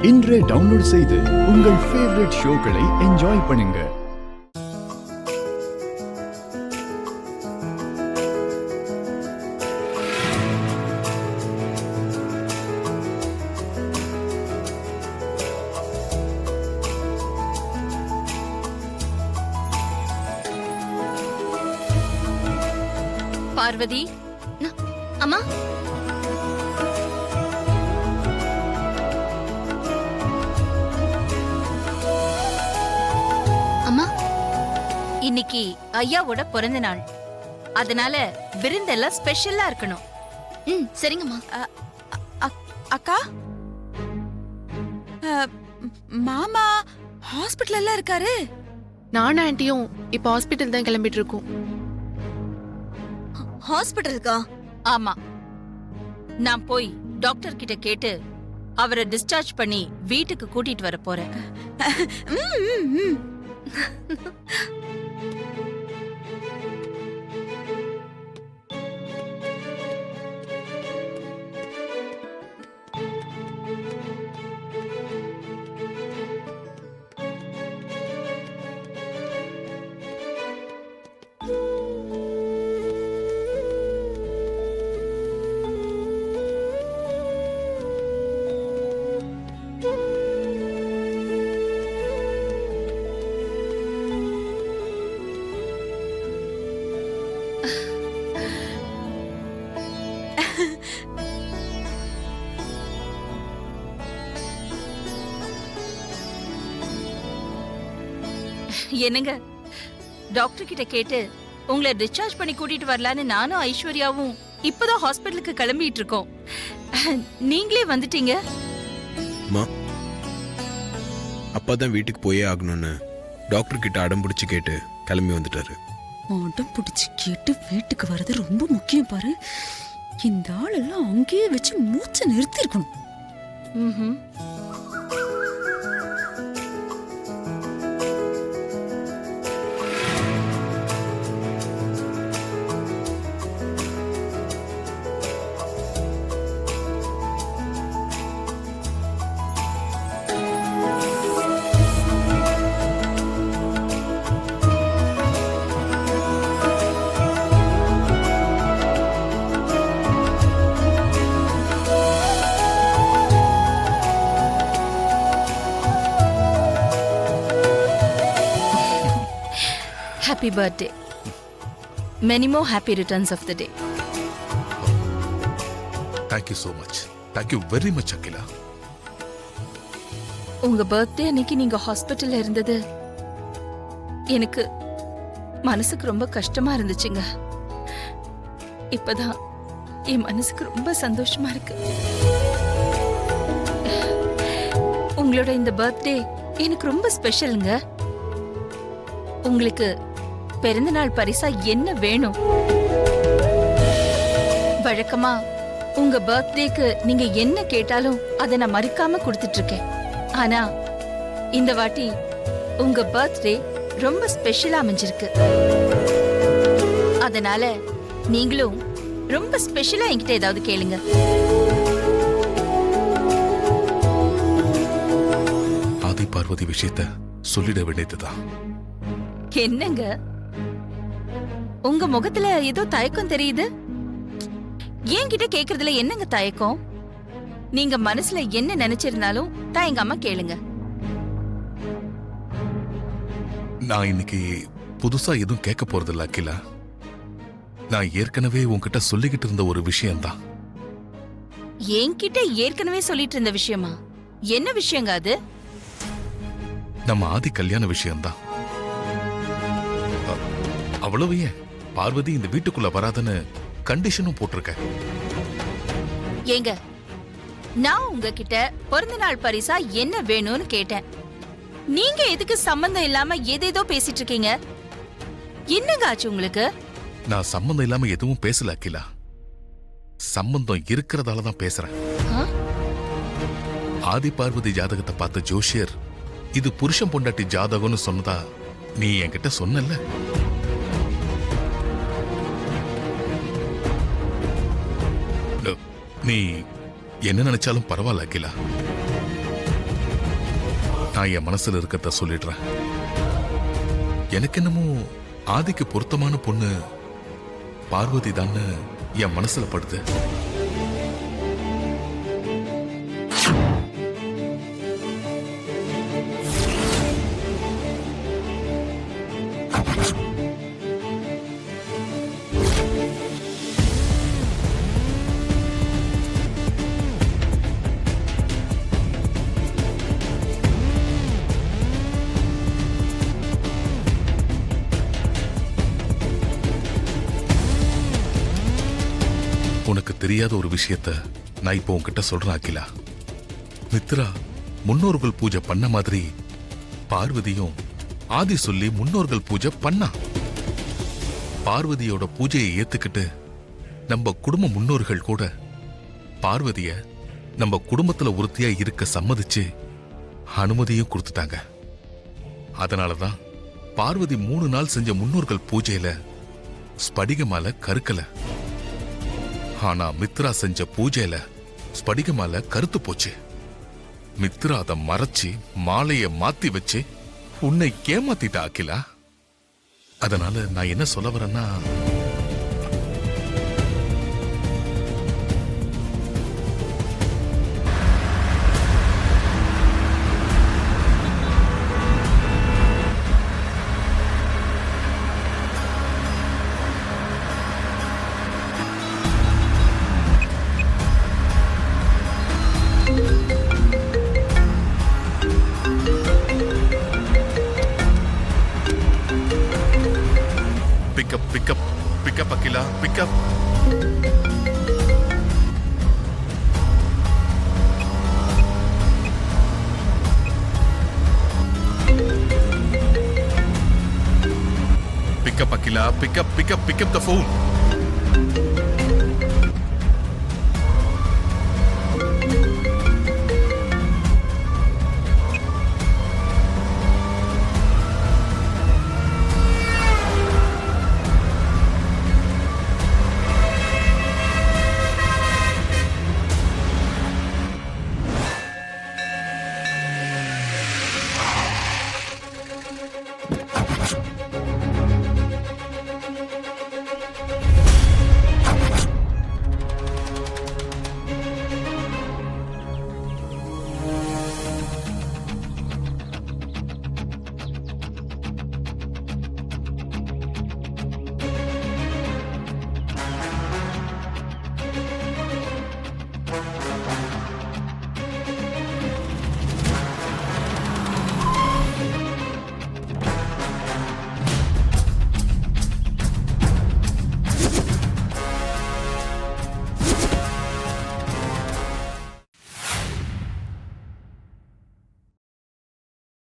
இன்றே டவுன்லோட் செய்து உங்கள் ஃபேவரட் ஷோக்களை என்ஜாய் பண்ணுங்க. பார்வதி, அம்மா. அம்மா, இன்னைக்கு ஐயாவோட பிறந்த நாள். அதனால விருந்தெல்லாம் ஸ்பெஷலா இருக்கணும். சரிங்கம்மா. அக்கா, மாமா ஹாஸ்பிட்டல்ல இருக்காரு. நானும் ஆன்ட்டியும் இப்ப ஹாஸ்பிட்டல் தான் கிளம்பிட்டு இருக்கோம். ஹாஸ்பிட்டலுக்கா? ஆமா, நான் போய் டாக்டர் கிட்ட கேட்டு அவரை டிஸ்சார்ஜ் பண்ணி வீட்டுக்கு கூட்டிட்டு வர போறேன். என்னங்க, டாக்டர் கிட்ட கேட்டு உங்களை டிஸ்சார்ஜ் பண்ணி கூட்டிட்டு வரலான்னு நானும் ஐஸ்வர்யாவும் இப்பதான் ஹாஸ்பிட்டலுக்கு கிளம்பிட்டு இருக்கோம். நீங்களே வந்துட்டீங்க. அப்பதான் வீட்டுக்கு போயே ஆகணும்னு டாக்டர் கிட்ட அடம் பிடிச்சு கேட்டு கிளம்பி வந்துட்டாரு. அடம் பிடிச்சு கேட்டு வீட்டுக்கு வர்றது ரொம்ப முக்கியம் பாரு. இந்த ஆளெல்லாம் அங்கேயே வச்சு மூச்சை நிறுத்தி இருக்கணும். Happy birthday. Many more happy returns of the day. Thank you so much. Thank you very much, Akila. உங்க பர்த்டே அன்னைக்கு நீங்க ஹாஸ்பிட்டல்ல இருந்தது எனக்கு மனசுக்கு ரொம்ப கஷ்டமா இருந்துச்சுங்க. இப்பதான் என் மனசுக்கு ரொம்ப சந்தோஷமா இருக்கு. உங்களோட இந்த பர்த்டே எனக்கு ரொம்ப ஸ்பெஷலுங்க. உங்களுக்கு பிறந்த நாள் பரிசா என்ன வேணும்? வழக்கமா உங்க பர்த்டேக்கு நீங்க என்ன கேட்டாலும் அதை நான் மறுக்காம கொடுத்துட்டு இருக்கேன். ஆனா இந்த வாட்டி உங்க பர்த்டே ரொம்ப ஸ்பெஷலா அமைஞ்சிருக்கு. அதனால நீங்களும் ரொம்ப ஸ்பெஷலா என்கிட்ட ஏதாவது கேளுங்க. ஆதி பார்வதி விஷயத்த சொல்லிட வேண்டியதுதான். என்னங்க, உங்க முகத்துல ஏதோ தயக்கம் தெரியுது. என்கிட்ட கேக்குறதுல என்னங்க தயக்கம்? நீங்க மனசுல என்ன நினைச்சிருந்தாலும் தயங்காம கேளுங்க. நான் இன்னைக்கு புதுசா எதுவும் கேட்க போறதில்ல அகிலா. நான் ஏற்கனவே உன்கிட்ட சொல்லிக்கிட்டு இருந்த ஒரு விஷயம்தான். என்கிட்ட ஏற்கனவே சொல்லிட்டு இருந்த விஷயமா? என்ன விஷயங்க அது? நம்ம ஆதி கல்யாண விஷயம்தான். அவ்வளவு ஏன், பார்வதி இந்த வீட்டுக்குள்ள வராதன்னு கண்டிஷனும் போட்டிருக்க. ஏங்க, நான் உங்ககிட்ட பிறந்த நாள் பரிசா என்ன வேணும்னு கேட்டேன். நீங்க எதுக்கு சம்பந்தம் இல்லாம ஏதேதோ பேசிட்டு இருக்கீங்க? என்னங்க ஆச்சு உங்களுக்கு? நான் சம்பந்தம் இல்லாம எதுவும் பேசல அகிலா. சம்பந்தம் இருக்கிறதால தான் பேசுறேன். ஆதி பார்வதி ஜாதகத்தை பார்த்த ஜோஷியர் இது புருஷன் பொண்டாட்டி ஜாதகம்னு சொன்னதா நீ என்கிட்ட சொன்னல. நீ என்ன நினைச்சாலும் பரவாயில்ல அகிலா. நான் என் மனசுல இருக்கிறத சொல்லிடுறேன். எனக்கு என்னமோ ஆதிக்கு பொருத்தமான பொண்ணு பார்வதி தான்னு என் மனசுல படுது. உனக்கு தெரியாத ஒரு விஷயத்த நான் இப்போ உன்கிட்ட சொல்றேன் அகிலா. மித்ரா முன்னோர்கள் பூஜை பண்ண மாதிரி பார்வதியும் ஆதி சொல்லி முன்னோர்கள் பூஜை பண்ணா. பார்வதியோட பூஜையை ஏத்துக்கிட்டு நம்ம குடும்ப முன்னோர்கள் கூட பார்வதிய நம்ம குடும்பத்துல ஒருத்தியா இருக்க சம்மதிச்சு அனுமதியும் கொடுத்துட்டாங்க. அதனாலதான் பார்வதி 3 நாள் செஞ்ச முன்னோர்கள் பூஜையில ஸ்படிக மாலை கருக்கல. ஆனா மித்ரா செஞ்ச பூஜையில ஸ்படிக மாலை கருத்து போச்சு. மித்ரா அதை மறைச்சு மாலைய மாத்தி வச்சு உன்னை ஏமாத்திட்டா அகிலா. அதனால நான் என்ன சொல்ல வரேன்னா, pick up pick up pick up Akila pick up. Pick up Akila pick up pick up pick up the phone.